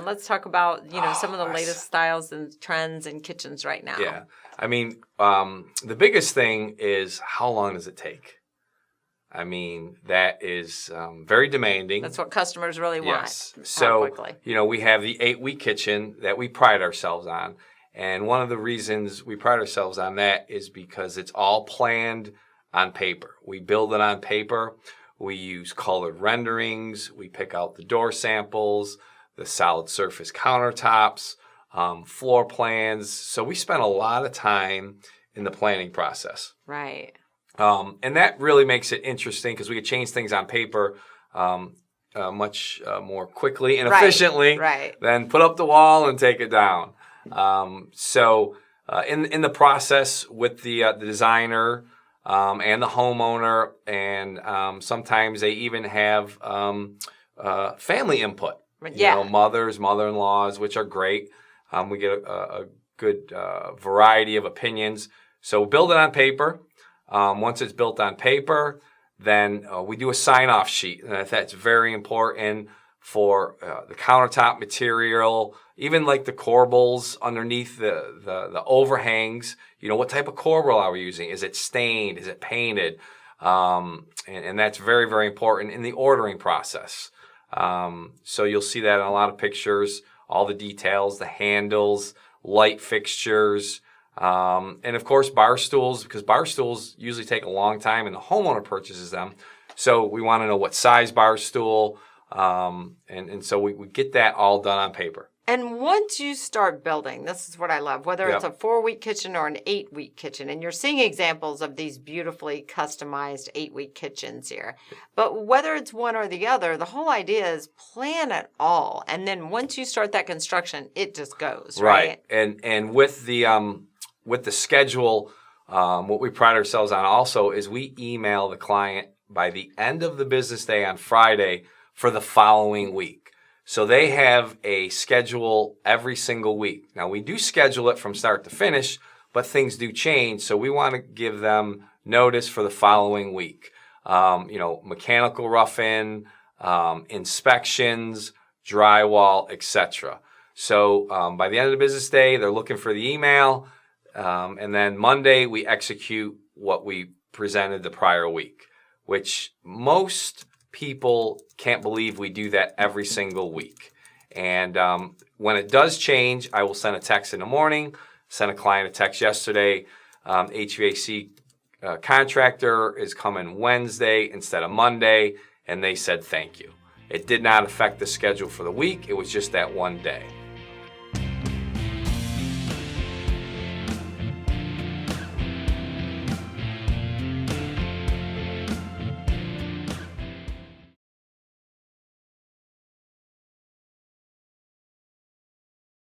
Let's talk about, some of the latest styles and trends in kitchens right now. Yeah. I mean, the biggest thing is how long does it take? I mean, that is very demanding. That's what customers really want. Yes. So, we have the 8-week kitchen that we pride ourselves on. And one of the reasons we pride ourselves on that is because it's all planned on paper. We build it on paper. We use colored renderings. We pick out the door samples, the solid surface countertops, floor plans. So we spend a lot of time in the planning process. Right. And that really makes it interesting because we can change things on paper much more quickly and efficiently than put up the wall and take it down. So in the process with the designer and the homeowner, and sometimes they even have family input. Mothers, mother-in-laws, which are great. We get a good variety of opinions. So build it on paper. Once it's built on paper, then we do a sign-off sheet. And that's very important for the countertop material, even like the corbels underneath the overhangs. What type of corbel are we using? Is it stained? Is it painted? And that's very, very important in the ordering process. So you'll see that in a lot of pictures, all the details, the handles, light fixtures, and of course bar stools, because bar stools usually take a long time and the homeowner purchases them. So we want to know what size bar stool, and so we get that all done on paper. And once you start building, this is what I love, whether it's a 4-week kitchen or an 8-week kitchen, and you're seeing examples of these beautifully customized 8-week kitchens here. But whether it's one or the other, the whole idea is plan it all. And then once you start that construction, it just goes, right? And with the schedule, what we pride ourselves on also is we email the client by the end of the business day on Friday for the following week. So they have a schedule every single week. Now, we do schedule it from start to finish, but things do change. So we want to give them notice for the following week. Mechanical rough-in, inspections, drywall, etc. So by the end of the business day, they're looking for the email. And then Monday, we execute what we presented the prior week, which most people can't believe we do that every single week. And when it does change, I will send a text in the morning, sent a client a text yesterday. HVAC contractor is coming Wednesday instead of Monday, and they said thank you. It did not affect the schedule for the week. It was just that one day.